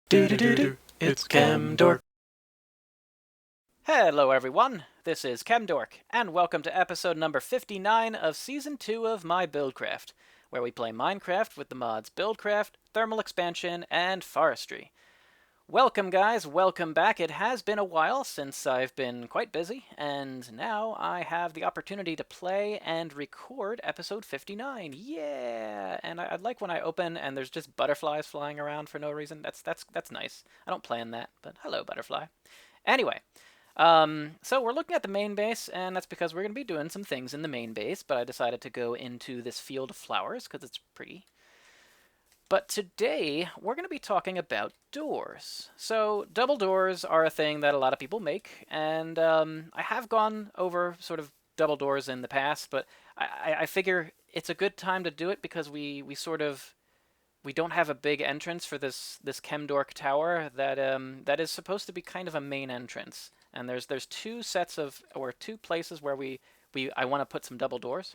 Do it's Chemdork. Hello everyone, this is Chemdork, and welcome to episode number 59 of Season 2 of my Buildcraft, where we play Minecraft with the mods Buildcraft, Thermal Expansion, and Forestry. Welcome guys, welcome back. It has been a while since I've been quite busy, and now I have the opportunity to play and record episode 59. Yeah! And I like when I open and there's just butterflies flying around for no reason. That's nice. I don't plan that, but hello butterfly. Anyway, so we're looking at the main base, and that's because we're going to be doing some things in the main base, but I decided to go into this field of flowers because it's pretty. But today, we're going to be talking about doors. So, double doors are a thing that a lot of people make, and I have gone over sort of double doors in the past, but I figure it's a good time to do it because we don't have a big entrance for this Chemdork tower that is supposed to be kind of a main entrance. And there's two sets of, or two places where I want to put some double doors.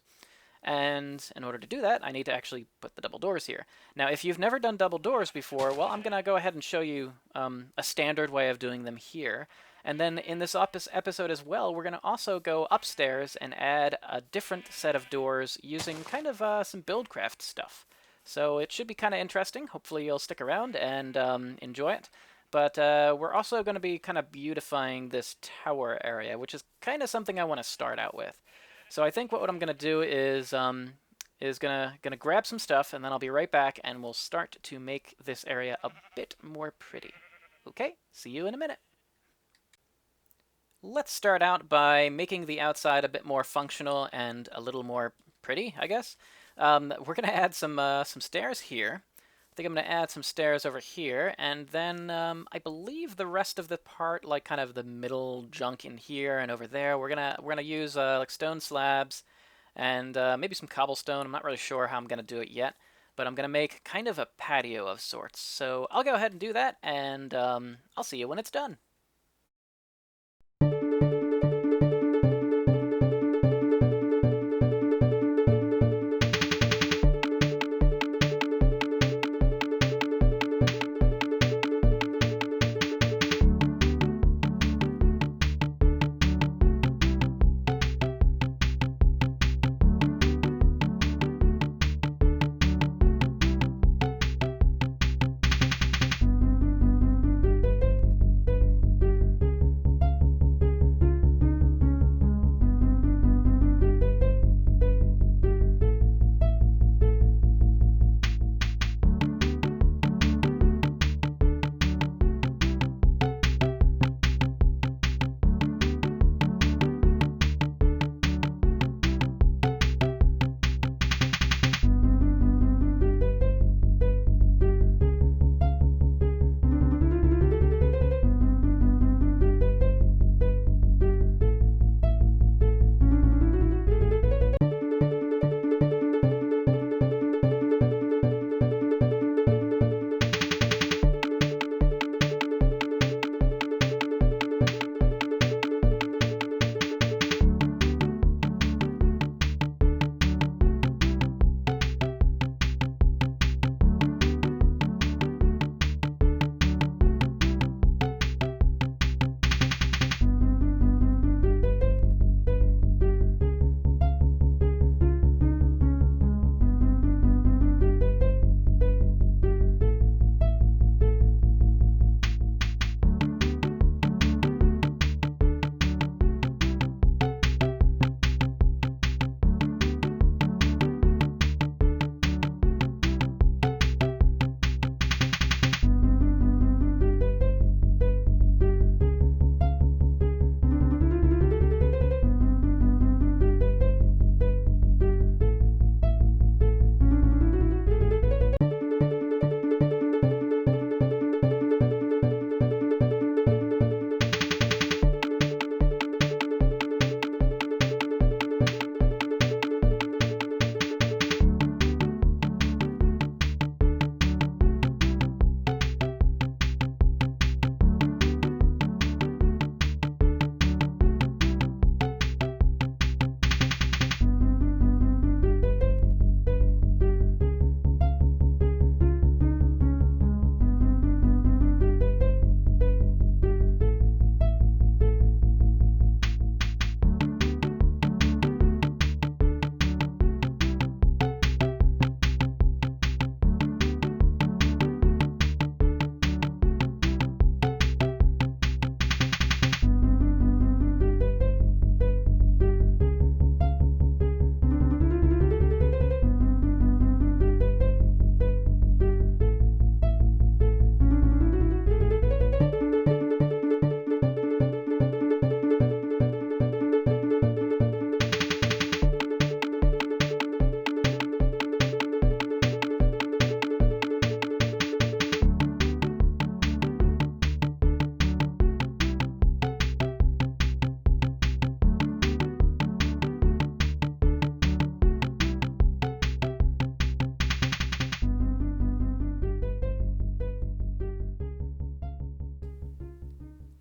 And in order to do that, I need to actually put the double doors here. Now, if you've never done double doors before, well, I'm going to go ahead and show you a standard way of doing them here. And then in this episode as well, we're going to also go upstairs and add a different set of doors using kind of some Buildcraft stuff. So it should be kind of interesting. Hopefully you'll stick around and enjoy it. But we're also going to be kind of beautifying this tower area, which is kind of something I want to start out with. So I think what I'm going to do is gonna grab some stuff, and then I'll be right back, and we'll start to make this area a bit more pretty. Okay, see you in a minute. Let's start out by making the outside a bit more functional and a little more pretty, I guess. We're going to add some stairs here. I think I'm going to add some stairs over here, and then I believe the rest of the part, like kind of the middle junk in here and over there, we're gonna use like stone slabs and maybe some cobblestone. I'm not really sure how I'm going to do it yet, but I'm going to make kind of a patio of sorts. So I'll go ahead and do that, and I'll see you when it's done.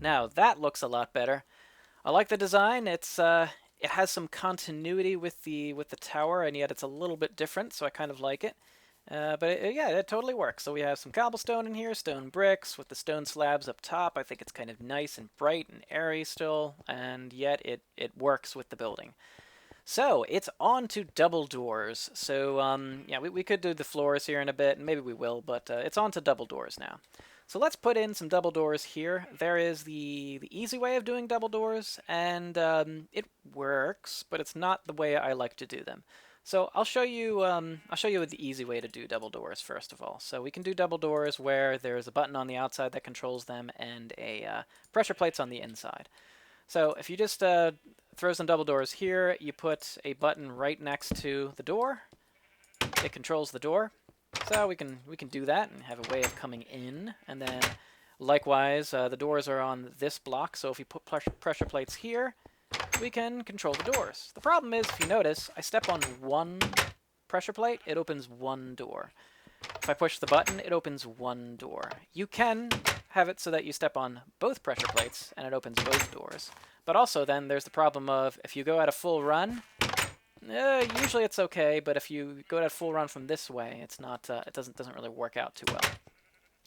Now that looks a lot better. I like the design. It has some continuity with the tower, and yet it's a little bit different, so I kind of like it. Yeah, it totally works. So we have some cobblestone in here, stone bricks with the stone slabs up top. I think it's kind of nice and bright and airy still, and yet it works with the building. So it's on to double doors. So yeah, we could do the floors here in a bit, and maybe we will, but it's on to double doors now. So let's put in some double doors here. There is the easy way of doing double doors, and it works, but it's not the way I like to do them. So I'll show you the easy way to do double doors first of all. So we can do double doors where there's a button on the outside that controls them and a pressure plates on the inside. So if you just throw some double doors here, you put a button right next to the door. It controls the door. So we can do that and have a way of coming in. And then likewise, the doors are on this block. So if you put pressure plates here, we can control the doors. The problem is, if you notice, I step on one pressure plate, it opens one door. If I push the button, it opens one door. You can have it so that you step on both pressure plates and it opens both doors. But also then there's the problem of if you go at a full run, usually it's okay, but if you go at a full run from this way, it's not. It doesn't really work out too well.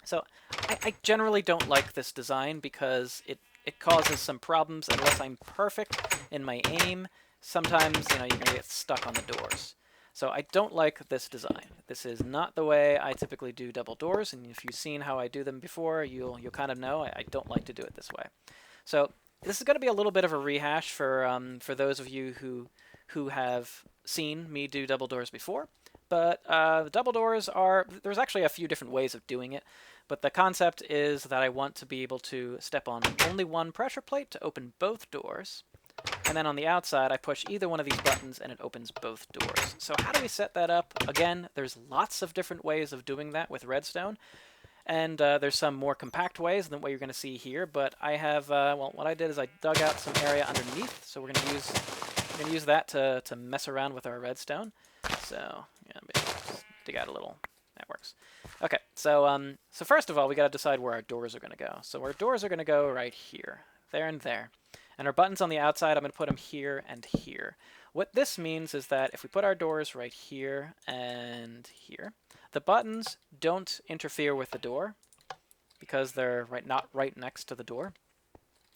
So I generally don't like this design because it causes some problems unless I'm perfect in my aim. Sometimes you're gonna get stuck on the doors. So I don't like this design. This is not the way I typically do double doors, and if you've seen how I do them before, you'll kind of know I don't like to do it this way. So this is going to be a little bit of a rehash for those of you who have seen me do double doors before. But double doors there's actually a few different ways of doing it. But the concept is that I want to be able to step on only one pressure plate to open both doors. And then on the outside, I push either one of these buttons and it opens both doors. So how do we set that up? Again, there's lots of different ways of doing that with redstone. And there's some more compact ways than what you're going to see here. But I have, well, what I did is I dug out some area underneath. So we're going to use that to mess around with our redstone. So yeah, just dig out a little. That works. Okay, so so first of all, we got to decide where our doors are going to go. So our doors are going to go right here, there and there. And our buttons on the outside, I'm going to put them here and here. What this means is that if we put our doors right here and here, the buttons don't interfere with the door because they're not right next to the door.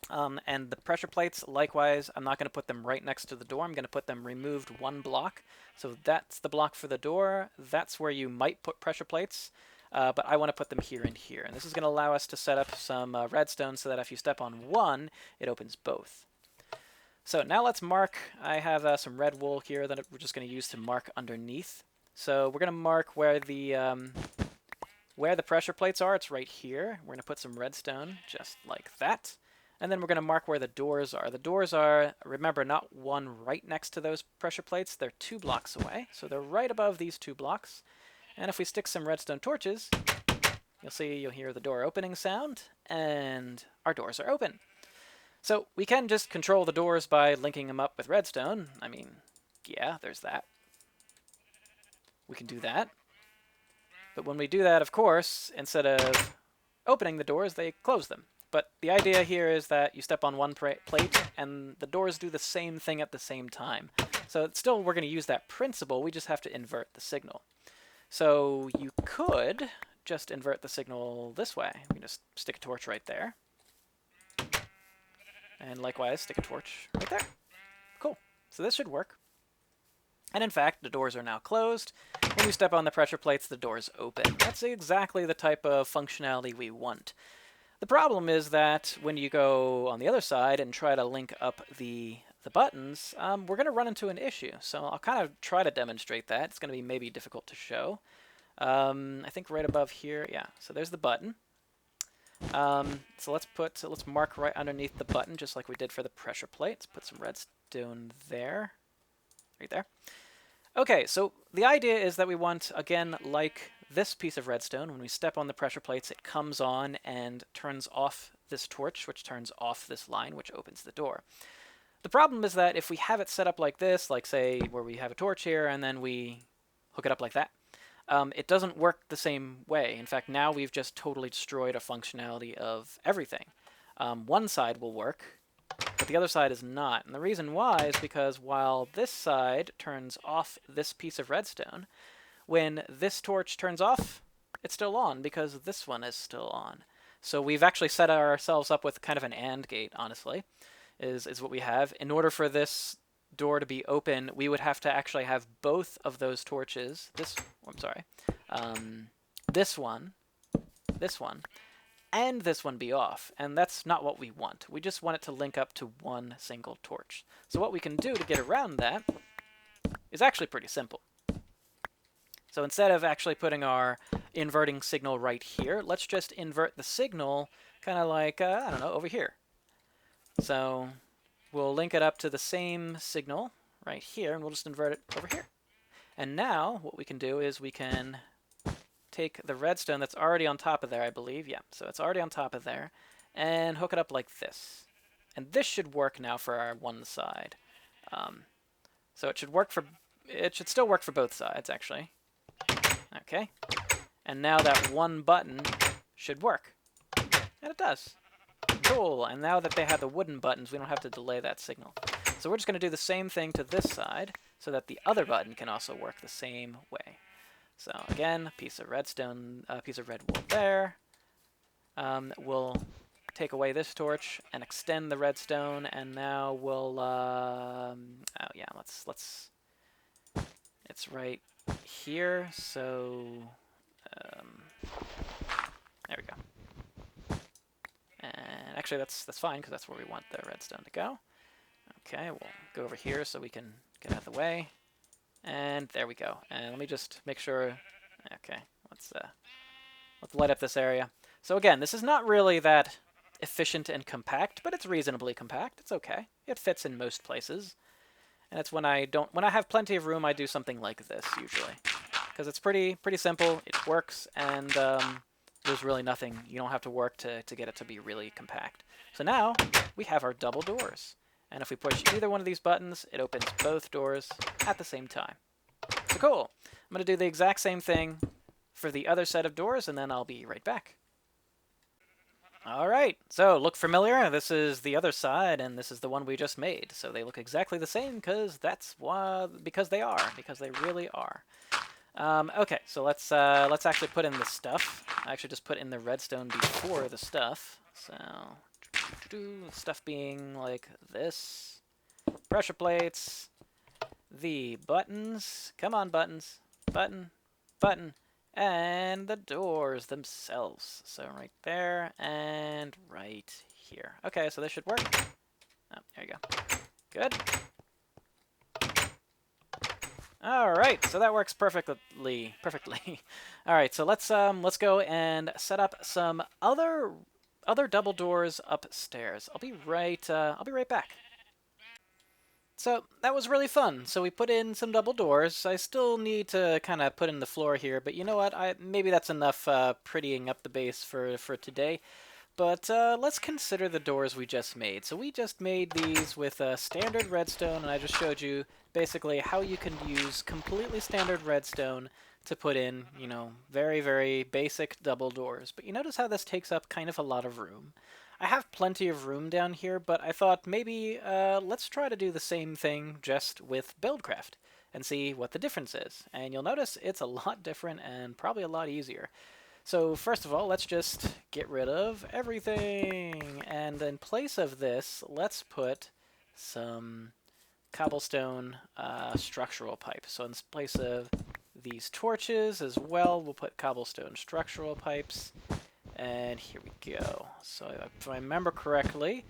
And the pressure plates, likewise, I'm not going to put them right next to the door. I'm going to put them removed one block. So that's the block for the door. That's where you might put pressure plates. But I want to put them here and here. And this is going to allow us to set up some redstone so that if you step on one, it opens both. So now let's mark. I have some red wool here that we're just going to use to mark underneath. So we're going to mark where the pressure plates are. It's right here. We're going to put some redstone just like that. And then we're going to mark where the doors are. The doors are, remember, not one right next to those pressure plates. They're 2 blocks away. So they're right above these 2 blocks. And if we stick some redstone torches, you'll hear the door opening sound, and our doors are open. So we can just control the doors by linking them up with redstone. I mean, yeah, there's that. We can do that. But when we do that, of course, instead of opening the doors, they close them. But the idea here is that you step on one plate, and the doors do the same thing at the same time. So it's still, we're going to use that principle, we just have to invert the signal. So you could just invert the signal this way. We can just stick a torch right there. And likewise, stick a torch right there. Cool. So this should work. And in fact, the doors are now closed. When we step on the pressure plates, the doors open. That's exactly the type of functionality we want. The problem is that when you go on the other side and try to link up the buttons, we're going to run into an issue. So I'll kind of try to demonstrate that. It's going to be maybe difficult to show. I think right above here, yeah. So there's the button. So let's mark right underneath the button, just like we did for the pressure plate. Let's put some redstone there, right there. Okay, so the idea is that we want, again, like this piece of redstone, when we step on the pressure plates, it comes on and turns off this torch, which turns off this line, which opens the door. The problem is that if we have it set up like this, like say where we have a torch here and then we hook it up like that, it doesn't work the same way. In fact, now we've just totally destroyed a functionality of everything. one side will work, but the other side is not. And the reason why is because while this side turns off this piece of redstone, when this torch turns off, it's still on because this one is still on. So we've actually set ourselves up with kind of an AND gate, honestly, is what we have. In order for this door to be open, we would have to actually have both of those torches, this one, and this one be off, and that's not what we want. We just want it to link up to one single torch. So what we can do to get around that is actually pretty simple. So instead of actually putting our inverting signal right here, let's just invert the signal kind of like, I don't know, over here. So we'll link it up to the same signal right here, and we'll just invert it over here. And now what we can do is we can take the redstone that's already on top of there, I believe. Yeah, so it's already on top of there, and hook it up like this. And this should work now for our one side. So it should still work for both sides, actually. Okay, and now that one button should work, and it does. Cool, and now that they have the wooden buttons, we don't have to delay that signal. So we're just going to do the same thing to this side, so that the other button can also work the same way. So again, piece of redstone, piece of red wool there. We'll take away this torch and extend the redstone, and now we'll, oh yeah, let's, it's right here, so, there we go. And actually that's fine, because that's where we want the redstone to go. Okay, we'll go over here so we can get out of the way. And there we go. And let me just make sure, okay, let's light up this area. So again, this is not really that efficient and compact, but it's reasonably compact. It's okay. It fits in most places. And it's when I have plenty of room, I do something like this usually, because it's pretty simple. It works, and there's really nothing. You don't have to work to get it to be really compact. So now we have our double doors, and if we push either one of these buttons, it opens both doors at the same time. So cool. I'm going to do the exact same thing for the other set of doors, and then I'll be right back. All right, so look familiar? This is the other side, and this is the one we just made. So they look exactly the same because because they really are. Okay, so let's actually put in the stuff. I actually just put in the redstone before the stuff. So stuff being like this, pressure plates, the buttons. Come on, buttons. Button, button. And the doors themselves. So right there and right here. Okay, so this should work. Oh, there you go. Good. All right, so that works perfectly. All right, so let's go and set up some other double doors upstairs. I'll be right back. So that was really fun. So we put in some double doors. I still need to kind of put in the floor here, but you know what? Maybe that's enough prettying up the base for today. But let's consider the doors we just made. So we just made these with standard redstone, and I just showed you basically how you can use completely standard redstone to put in, you know, very, very basic double doors. But you notice how this takes up kind of a lot of room. I have plenty of room down here, but I thought maybe let's try to do the same thing just with Buildcraft and see what the difference is. And you'll notice it's a lot different and probably a lot easier. So first of all, let's just get rid of everything. And in place of this, let's put some cobblestone structural pipe. So in place of these torches as well, we'll put cobblestone structural pipes. And here we go. So if I remember correctly,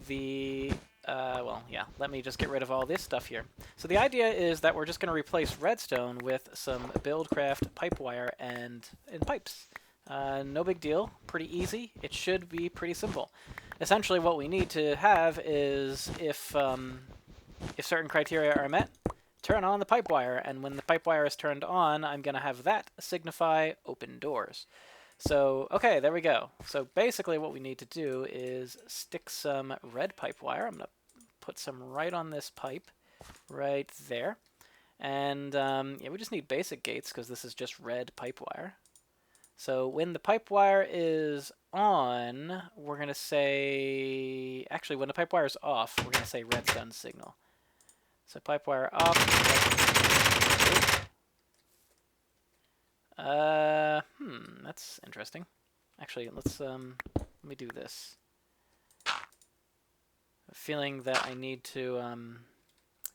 well, yeah, let me just get rid of all this stuff here. So the idea is that we're just going to replace redstone with some Buildcraft pipe wire and pipes. No big deal. Pretty easy. It should be pretty simple. Essentially what we need to have is if certain criteria are met, turn on the pipe wire. And when the pipe wire is turned on, I'm going to have that signify open doors. So, okay, there we go. So basically what we need to do is stick some red pipe wire. I'm going to put some right on this pipe, right there. And yeah, we just need basic gates because this is just red pipe wire. So when the pipe wire is on, we're going to say... Actually, when the pipe wire is off, we're going to say redstone signal. So pipe wire off. That's interesting. Actually, let me do this. A feeling that I need to,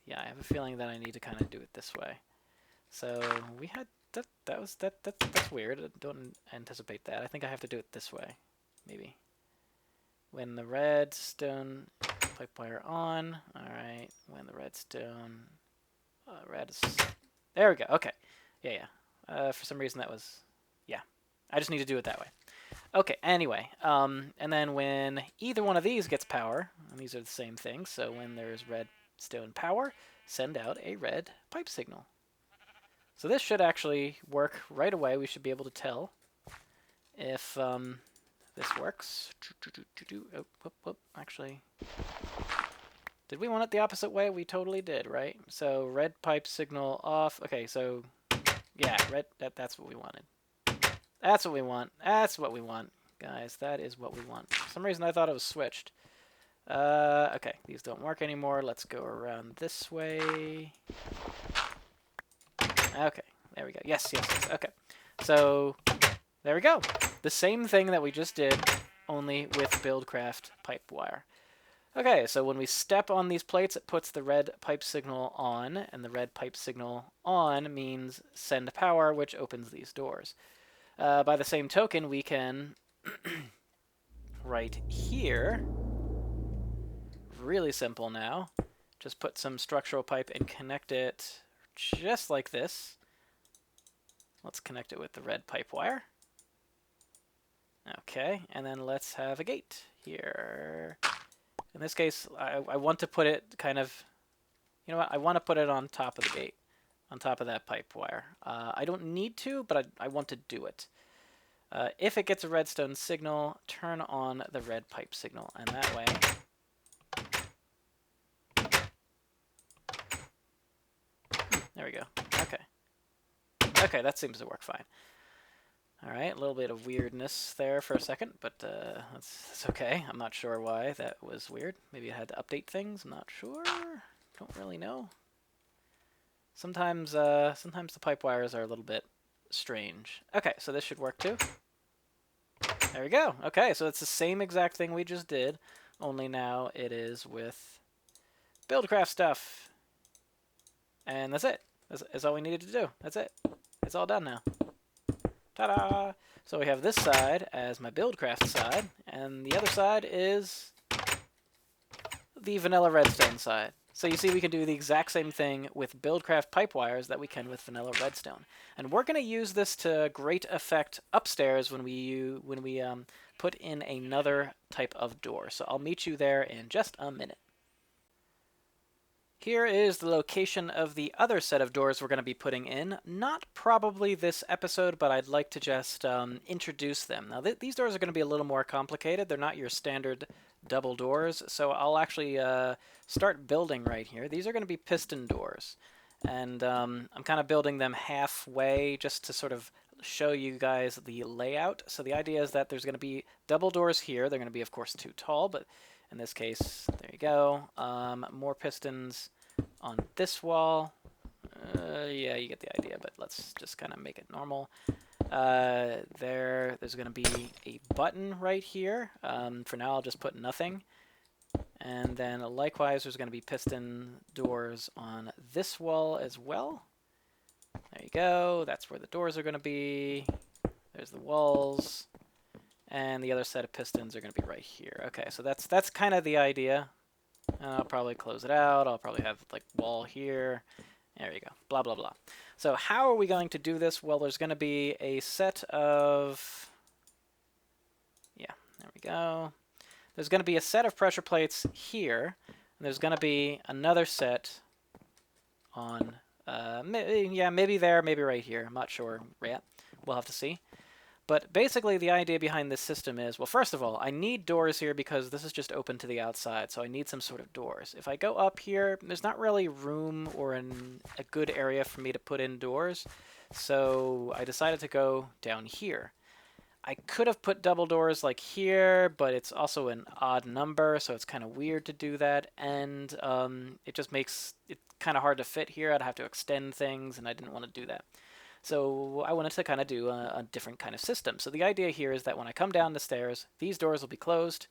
yeah, I have a feeling that I need to kind of do it this way. So we had that's weird. I don't anticipate that. I think I have to do it this way, maybe. When the redstone pipe wire on. All right. When the redstone there we go. Okay. Yeah. For some reason that was, yeah. I just need to do it that way. Okay, anyway, and then when either one of these gets power, and these are the same thing, so when there's redstone power, send out a red pipe signal. So this should actually work right away. We should be able to tell if this works. Oh, actually, did we want it the opposite way? We totally did, right? So red pipe signal off. Okay, so yeah, that's what we wanted. That's what we want. That's what we want, guys. That is what we want. For some reason, I thought it was switched. Okay, these don't work anymore. Let's go around this way. Okay, there we go. Yes. Okay, so there we go. The same thing that we just did, only with Buildcraft pipe wire. Okay, so when we step on these plates, it puts the red pipe signal on, and the red pipe signal on means send power, which opens these doors. By the same token, we can, right here, really simple now, just put some structural pipe and connect it just like this. Let's connect it with the red pipe wire. Okay, and then let's have a gate here. In this case, I want to put it kind of, you know what, I want to put it on top of the gate, on top of that pipe wire. I don't need to, but I want to do it. If it gets a redstone signal, turn on the red pipe signal, and that way... There we go. Okay, that seems to work fine. Alright, a little bit of weirdness there for a second, but that's okay. I'm not sure why that was weird. Maybe I had to update things, I'm not sure. Don't really know. Sometimes the pipe wires are a little bit strange. Okay, so this should work too. There we go. Okay, so it's the same exact thing we just did, only now it is with Buildcraft stuff. And that's it. That's all we needed to do. That's it. It's all done now. Ta-da! So we have this side as my Buildcraft side, and the other side is the vanilla redstone side. So you see we can do the exact same thing with Buildcraft pipe wires that we can with vanilla redstone. And we're going to use this to great effect upstairs when we put in another type of door. So I'll meet you there in just a minute. Here is the location of the other set of doors we're going to be putting in. Not probably this episode, but I'd like to just introduce them. Now, these doors are going to be a little more complicated. They're not your standard double doors, so I'll actually start building right here. These are going to be piston doors, and I'm kind of building them halfway just to sort of show you guys the layout. So the idea is that there's going to be double doors here. They're going to be, of course, too tall, but in this case, there you go. More pistons on this wall. Yeah, you get the idea, but let's just kind of make it normal. There's going to be a button right here. For now, I'll just put nothing. And then likewise, there's going to be piston doors on this wall as well. There you go. That's where the doors are going to be. There's the walls. And the other set of pistons are going to be right here. Okay, so that's kind of the idea. I'll probably close it out. I'll probably have like wall here. There you go. Blah, blah, blah. So how are we going to do this? Well, there's going to be a set of... Yeah, there we go. There's going to be a set of pressure plates here. And there's going to be another set on... maybe there, maybe right here. I'm not sure yet. We'll have to see. But basically the idea behind this system is, well, first of all, I need doors here because this is just open to the outside, so I need some sort of doors. If I go up here, there's not really room or a good area for me to put in doors, so I decided to go down here. I could have put double doors like here, but it's also an odd number, so it's kind of weird to do that, and it just makes it kind of hard to fit here. I'd have to extend things, and I didn't want to do that. So I wanted to kind of do a different kind of system. So the idea here is that when I come down the stairs, these doors will be closed.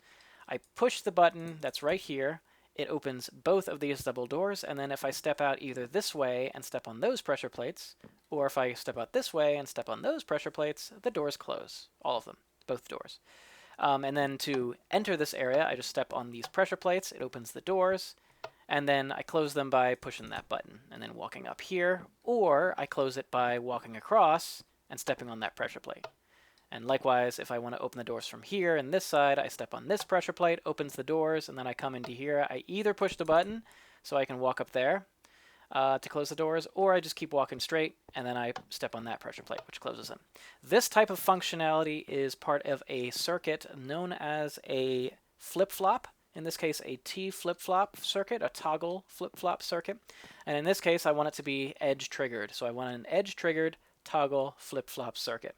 I push the button that's right here. It opens both of these double doors, and then if I step out either this way and step on those pressure plates, or if I step out this way and step on those pressure plates, the doors close. All of them. Both doors. And then to enter this area, I just step on these pressure plates. It opens the doors. And then I close them by pushing that button and then walking up here, or I close it by walking across and stepping on that pressure plate. And likewise, if I want to open the doors from here and this side, I step on this pressure plate, opens the doors, and then I come into here. I either push the button so I can walk up there to close the doors, or I just keep walking straight and then I step on that pressure plate, which closes them. This type of functionality is part of a circuit known as a flip-flop. In this case, a T flip-flop circuit, a toggle flip-flop circuit. And in this case, I want it to be edge-triggered. So I want an edge-triggered toggle flip-flop circuit.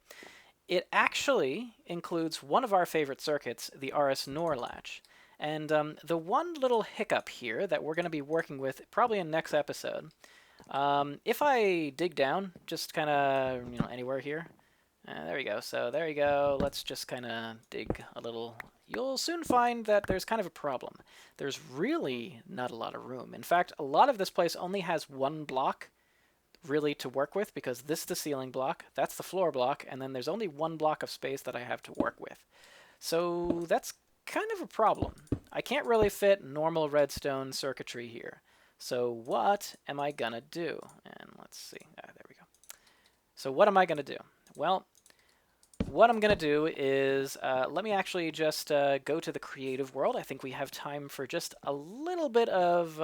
It actually includes one of our favorite circuits, the RS NOR latch. And the one little hiccup here that we're going to be working with probably in next episode, if I dig down, just kind of anywhere here, there we go. So there you go. Let's just kind of dig a little. You'll soon find that there's kind of a problem. There's really not a lot of room. In fact, a lot of this place only has one block really to work with, because this is the ceiling block, that's the floor block, and then there's only one block of space that I have to work with. So that's kind of a problem. I can't really fit normal redstone circuitry here. So what am I gonna do? And let's see. There we go. So what am I gonna do? Well, what I'm going to do is, let me actually just go to the creative world. I think we have time for just a little bit of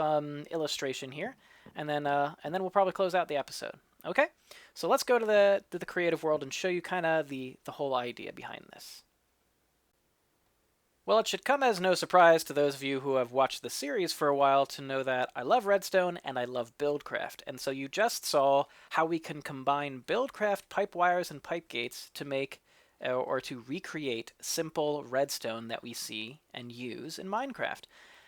illustration here, and then we'll probably close out the episode. Okay? So let's go to the creative world and show you kind of the whole idea behind this. Well, it should come as no surprise to those of you who have watched the series for a while to know that I love redstone and I love Buildcraft. And so you just saw how we can combine Buildcraft pipe wires and pipe gates to make or to recreate simple redstone that we see and use in Minecraft.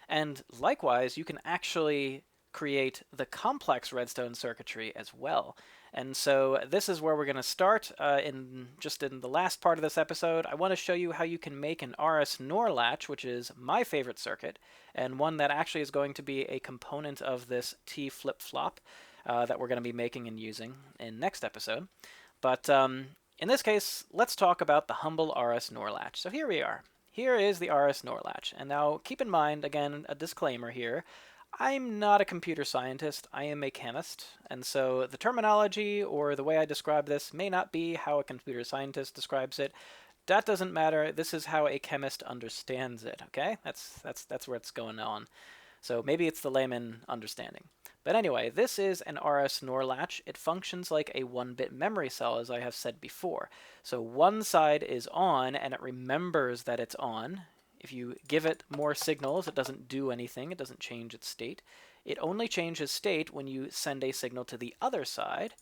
And likewise, you can actually create the complex redstone circuitry as well. And so this is where we're going to start in the last part of this episode. I want to show you how you can make an RS NOR latch, which is my favorite circuit, and one that actually is going to be a component of this T flip-flop that we're going to be making and using in next episode. But in this case, let's talk about the humble RS NOR latch. So here we are. Here is the RS NOR latch. And now keep in mind, again, a disclaimer here. I'm not a computer scientist, I am a chemist, and so the terminology or the way I describe this may not be how a computer scientist describes it. That doesn't matter. This is how a chemist understands it, okay? That's where it's going on. So maybe it's the layman understanding. But anyway, this is an RS NOR latch. It functions like a 1-bit memory cell, as I have said before. So one side is on, and it remembers that it's on. If you give it more signals, it doesn't do anything. It doesn't change its state. It only changes state when you send a signal to the other side,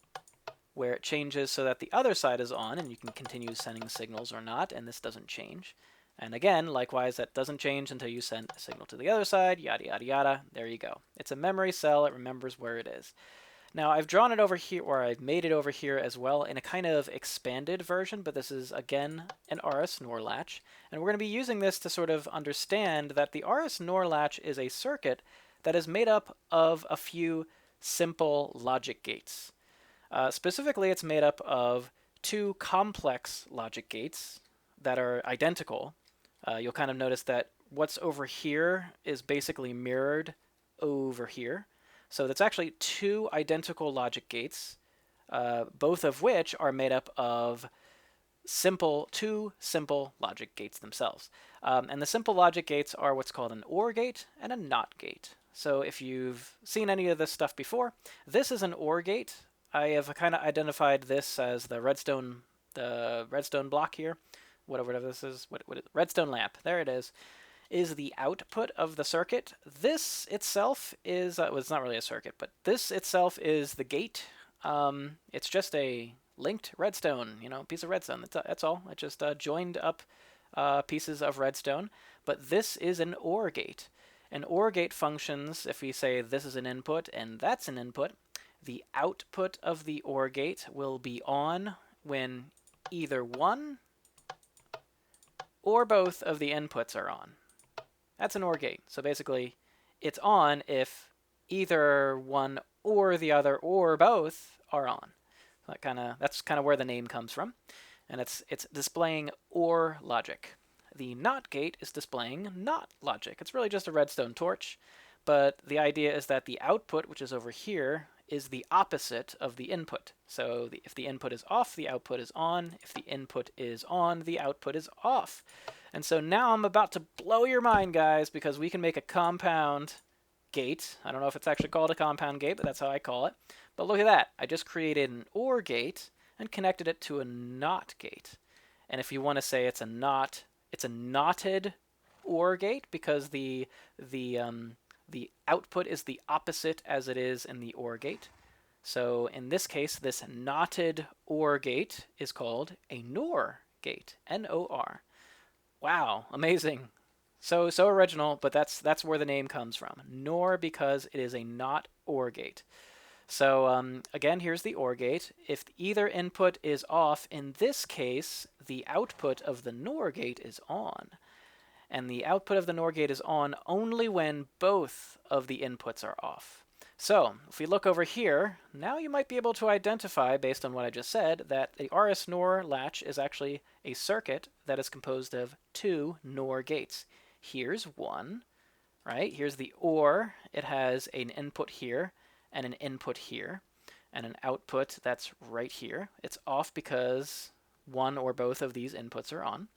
where it changes so that the other side is on, and you can continue sending signals or not, and this doesn't change. And again, likewise, that doesn't change until you send a signal to the other side, yada, yada, yada. There you go. It's a memory cell. It remembers where it is. Now, I've drawn it over here, or I've made it over here as well in a kind of expanded version, but this is, again, an RS NOR latch. And we're going to be using this to sort of understand that the RS NOR latch is a circuit that is made up of a few simple logic gates. Specifically, it's made up of two complex logic gates that are identical. You'll kind of notice that what's over here is basically mirrored over here. So that's actually two identical logic gates, both of which are made up of two simple logic gates themselves. And the simple logic gates are what's called an OR gate and a NOT gate. So if you've seen any of this stuff before, this is an OR gate. I have kind of identified this as the redstone block here, whatever this is, redstone lamp, there it is the output of the circuit. This itself is, well, it's not really a circuit, but this itself is the gate. It's just a linked redstone, you know, piece of redstone. That's all. It just joined up pieces of redstone. But this is an OR gate. An OR gate functions if we say this is an input and that's an input. The output of the OR gate will be on when either one or both of the inputs are on. That's an OR gate. So basically, it's on if either one or the other or both are on. That's kind of where the name comes from, and it's displaying OR logic. The NOT gate is displaying NOT logic. It's really just a redstone torch, but the idea is that the output, which is over here, is the opposite of the input. So if the input is off, the output is on. If the input is on, the output is off. And so now I'm about to blow your mind, guys, because we can make a compound gate. I don't know if it's actually called a compound gate, but that's how I call it. But look at that. I just created an OR gate and connected it to a NOT gate. And if you want to say it's a knotted OR gate because the output is the opposite as it is in the OR gate. So in this case, this knotted OR gate is called a NOR gate, N-O-R. Wow, amazing. So original, but that's where the name comes from. NOR because it is a NOT OR gate. So again, here's the OR gate. If either input is off, in this case, the output of the NOR gate is on. And the output of the NOR gate is on only when both of the inputs are off. So if we look over here, now you might be able to identify, based on what I just said, that the RS NOR latch is actually a circuit that is composed of two NOR gates. Here's one, right? Here's the OR. It has an input here and an input here and an output that's right here. It's off because one or both of these inputs are on.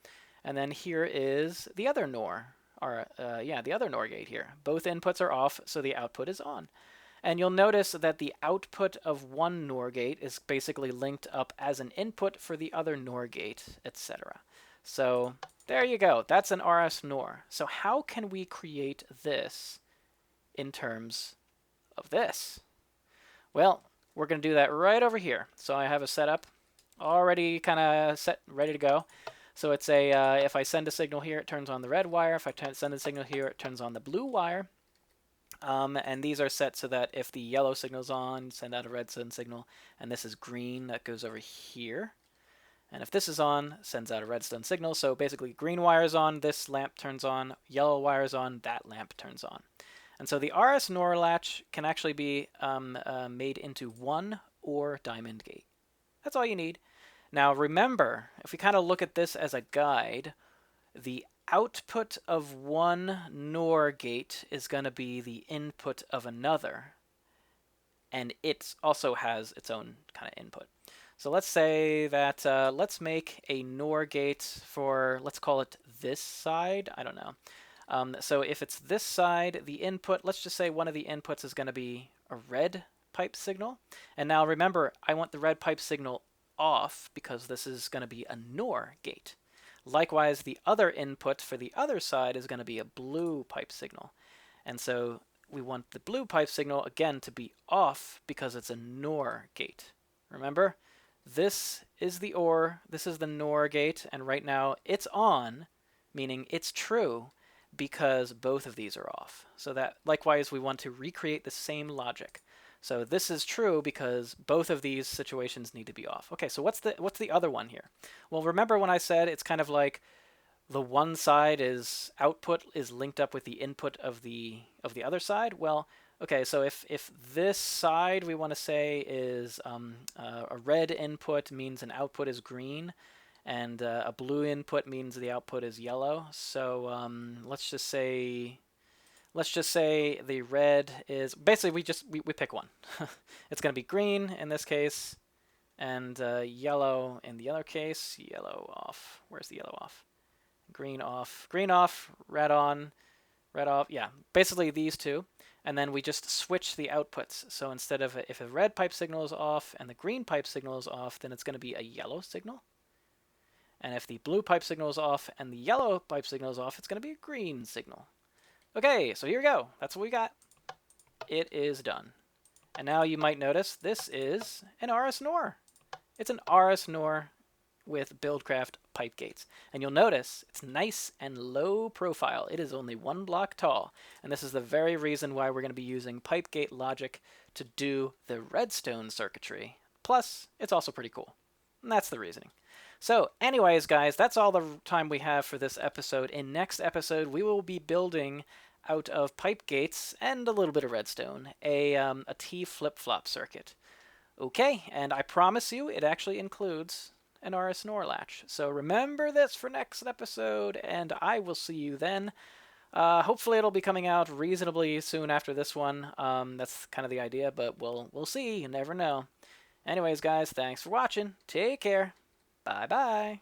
And then here is the other NOR, the other NOR gate here. Both inputs are off, so the output is on. And you'll notice that the output of one NOR gate is basically linked up as an input for the other NOR gate, etc. So there you go. That's an RS NOR. So how can we create this in terms of this? Well, we're going to do that right over here. So I have a setup already kind of set, ready to go. So it's if I send a signal here, it turns on the red wire. If I send a signal here, it turns on the blue wire. And these are set so that if the yellow signal's on, send out a redstone signal. And this is green, that goes over here. And if this is on, sends out a redstone signal. So basically green wire's on, this lamp turns on, yellow wire's on, that lamp turns on. And so the RS NOR latch can actually be made into one OR diamond gate. That's all you need. Now remember, if we kind of look at this as a guide, the output of one NOR gate is going to be the input of another. And it also has its own kind of input. So let's say that, let's make a NOR gate for, let's call it this side. I don't know. So if it's this side, the input, let's just say one of the inputs is going to be a red pipe signal. And now remember, I want the red pipe signal off because this is going to be a NOR gate. Likewise, the other input for the other side is going to be a blue pipe signal. And so we want the blue pipe signal, again, to be off because it's a NOR gate. Remember, this is the OR, this is the NOR gate, and right now it's on, meaning it's true, because both of these are off. So that, likewise, we want to recreate the same logic. So this is true because both of these situations need to be off. Okay, so what's the other one here? Well, remember when I said it's kind of like the one side is output is linked up with the input of the other side? Well, okay, so if this side we want to say is a red input means an output is green, and a blue input means the output is yellow. So let's just say the red is basically we pick one. It's going to be green in this case, and yellow in the other case. Yellow off. Where's the yellow off? Green off. Green off. Red on. Red off. Yeah, basically these two. And then we just switch the outputs. So instead of if a red pipe signal is off and the green pipe signal is off, then it's going to be a yellow signal. And if the blue pipe signal is off and the yellow pipe signal is off, it's going to be a green signal. Okay, so here we go. That's what we got. It is done. And now you might notice this is an RS NOR. It's an RS NOR with Buildcraft pipe gates. And you'll notice it's nice and low profile. It is only 1 block tall. And this is the very reason why we're going to be using pipe gate logic to do the redstone circuitry. Plus, it's also pretty cool. And that's the reasoning. So anyways, guys, that's all the time we have for this episode. In next episode, we will be building out of pipe gates and a little bit of redstone, a T flip-flop circuit. Okay, and I promise you it actually includes an RS NOR latch. So remember this for next episode, and I will see you then. Hopefully it'll be coming out reasonably soon after this one. That's kind of the idea, but we'll see. You never know. Anyways, guys, thanks for watching. Take care. Bye-bye.